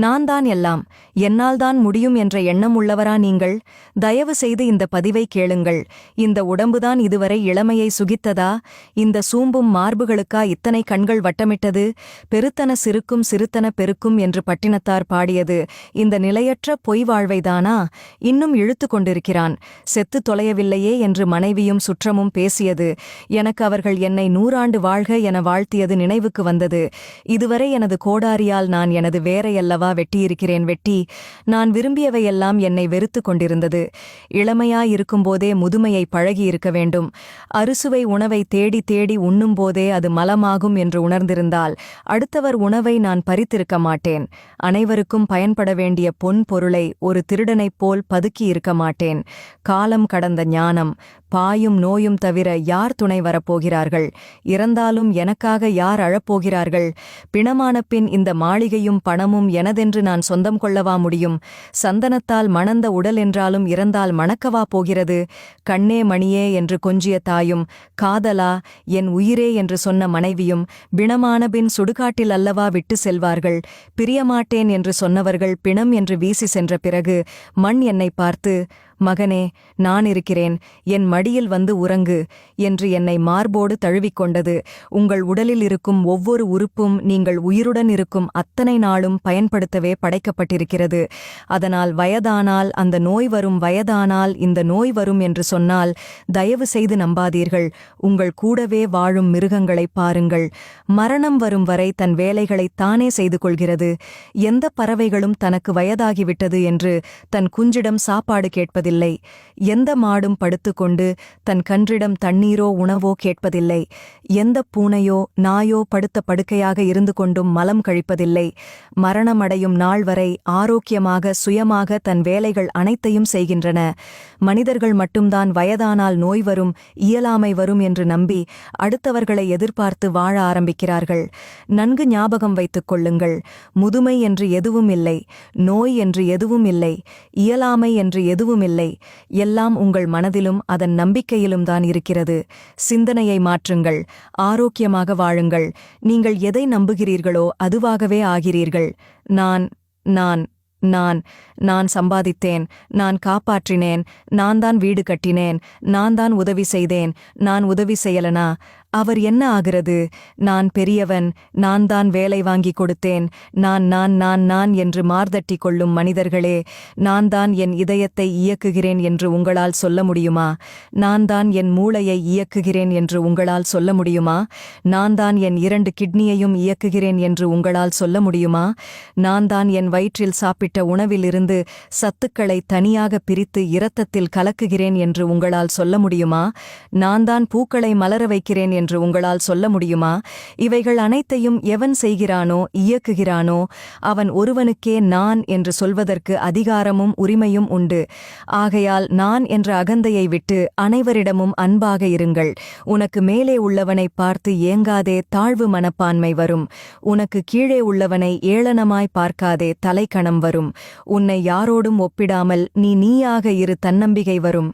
நான் தான் எல்லாம், என்னால் தான் முடியும் என்ற எண்ணம் உள்ளவரா நீங்கள்? தயவு செய்து இந்த பதிவை கேளுங்கள். இந்த உடம்புதான் இதுவரை இளமையை சுகித்ததா? இந்த சூம்பும் மார்புகளுக்கா இத்தனை கண்கள் வட்டமிட்டது? பெருத்தன சிறுக்கும் சிறுத்தன பெருக்கும் என்று பட்டினத்தார் பாடியது இந்த நிலையற்ற பொய் வாழ்வைதானா? இன்னும் இழுத்து கொண்டிருக்கிறான். செத்து தொலையவில்லையே என்று மனைவியும் சுற்றமும் பேசியது. எனக்கு அவர்கள் என்னை 100 ஆண்டு வாழ்க என வாழ்த்தியது நினைவுக்கு வந்தது. இதுவரை எனது கோடாரியால் நான் எனது வேரையல்லவா வெட்டியிருக்கிறேன். வெட்டி நான் விரும்பியவையெல்லாம் என்னை வெறுத்து கொண்டிருந்தது. இளமையாயிருக்கும்போதே முதுமையை பழகியிருக்க வேண்டும். அறுசுவை உணவை தேடி தேடி உண்ணும்போதே அது மலமாகும் என்று உணர்ந்திருந்தால் அடுத்தவர் உணவை நான் பறித்திருக்க மாட்டேன். அனைவருக்கும் பயன்பட வேண்டிய பொன் பொருளை ஒரு திருடனைப் போல் பதுக்கியிருக்க மாட்டேன். காலம் கடந்த ஞானம், பாயும் நோயும் தவிர யார் துணை வரப்போகிறார்கள்? இறந்தாலும் எனக்காக யார் அழப்போகிறார்கள்? பிணமான பின் இந்த மாளிகையும் பணமும் எனதென்று நான் சொந்தம் கொள்ளவா முடியும்? சந்தனத்தால் மணந்த உடல் என்றாலும் இறந்தால் மணக்கவா போகிறது? கண்ணே மணியே என்று கொஞ்சிய தாயும், காதலா என் உயிரே என்று சொன்ன மனைவியும் பிணமான பின் சுடுகாட்டில் அல்லவா விட்டு செல்வார்கள்? பிரியமாட்டேன் என்று சொன்னவர்கள் பிணம் என்று வீசி சென்ற பிறகு மண் என்னை பார்த்து, மகனே, நான் இருக்கிறேன், என் மடியில் வந்து உறங்கு என்று என்னை மார்போடு தழுவிக்கொண்டது. உங்கள் உடலில் இருக்கும் ஒவ்வொரு உறுப்பும் நீங்கள் உயிருடன் இருக்கும் அத்தனை நாளும் பயன்படுத்தவே படைக்கப்பட்டிருக்கிறது. அதனால் வயதானால் அந்த நோய் வரும், வயதானால் இந்த நோய் வரும் என்று சொன்னால் தயவு செய்து நம்பாதீர்கள். உங்கள் கூடவே வாழும் மிருகங்களை பாருங்கள். மரணம் வரும் வரை தன் வேலைகளை தானே செய்து கொள்கிறது. எந்த பறவைகளும் தனக்கு வயதாகிவிட்டது என்று தன் குஞ்சிடம் சாப்பாடு கேட்பதில்லை. எந்த மாடும் படுத்துக்கொண்டு தன் கன்றிடம் தண்ணீரோ உணவோ கேட்பதில்லை. எந்த பூனையோ நாயோ படுத்த படுக்கையாக இருந்து கொண்டும் மலம் கழிப்பதில்லை. மரணமடையும் நாள் வரை ஆரோக்கியமாக சுயமாக தன் வேலைகள் அனைத்தையும் செய்கின்றன. மனிதர்கள் மட்டும்தான் வயதானால் நோய் வரும், இயலாமை வரும் என்று நம்பி அடுத்தவர்களை எதிர்பார்த்து வாழ ஆரம்பிக்கிறார்கள். நன்கு ஞாபகம் வைத்துக் கொள்ளுங்கள். முதுமை என்று எதுவும் இல்லை, நோய் என்று எதுவும் இல்லை, இயலாமை என்று எதுவும் இல்லை. எல்லாம் உங்கள் மனதிலும் அதன் நம்பிக்கையிலும் தான் இருக்கிறது. சிந்தனையை மாற்றுங்கள். ஆரோக்கியமாக வாழுங்கள். நீங்கள் எதை நம்புகிறீர்களோ அதுவாகவே ஆகிறீர்கள். நான் நான் நான் நான் சம்பாதித்தேன், நான் காப்பாற்றினேன், நான் தான் வீடு கட்டினேன், நான் தான் உதவி செய்தேன், நான் உதவி செய்யலனா அவர் என்ன ஆகிறது? நான் பெரியவன், நான் தான் வேலை வாங்கி கொடுத்தேன், நான் நான் நான் நான் என்று மார்தட்டி கொள்ளும் மனிதர்களே, நான் தான் என் இதயத்தை இயக்குகிறேன் என்று உங்களால் சொல்ல முடியுமா? நான் தான் என் மூளையை இயக்குகிறேன் என்று உங்களால் சொல்ல முடியுமா? நான் தான் என் 2 கிட்னியையும் இயக்குகிறேன் என்று உங்களால் சொல்ல முடியுமா? நான் தான் என் வயிற்றில் சாப்பிட்ட உணவிலிருந்து சத்துக்களை தனியாக பிரித்து இரத்தத்தில் கலக்குகிறேன் என்று உங்களால் சொல்ல முடியுமா? நான் தான் பூக்களை மலர வைக்கிறேன் என்று உங்களால் சொல்ல முடியுமா? இவைகள் அனைத்தையும் எவன் செய்கிறானோ இயக்குகிறானோ அவன் ஒருவனுக்கே நான் என்று சொல்வதற்கு அதிகாரமும் உரிமையும் உண்டு. ஆகையால் நான் என்ற அகந்தையை விட்டு அனைவரிடமும் அன்பாக இருங்கள். உனக்கு மேலே உள்ளவனை பார்த்து ஏங்காதே, தாழ்வு மனப்பான்மை வரும். உனக்கு கீழே உள்ளவனை ஏளனமாய் பார்க்காதே, தலைக்கணம் வரும். உன்னை யாரோடும் ஒப்பிடாமல் நீயாக இரு, தன்னம்பிக்கை வரும்.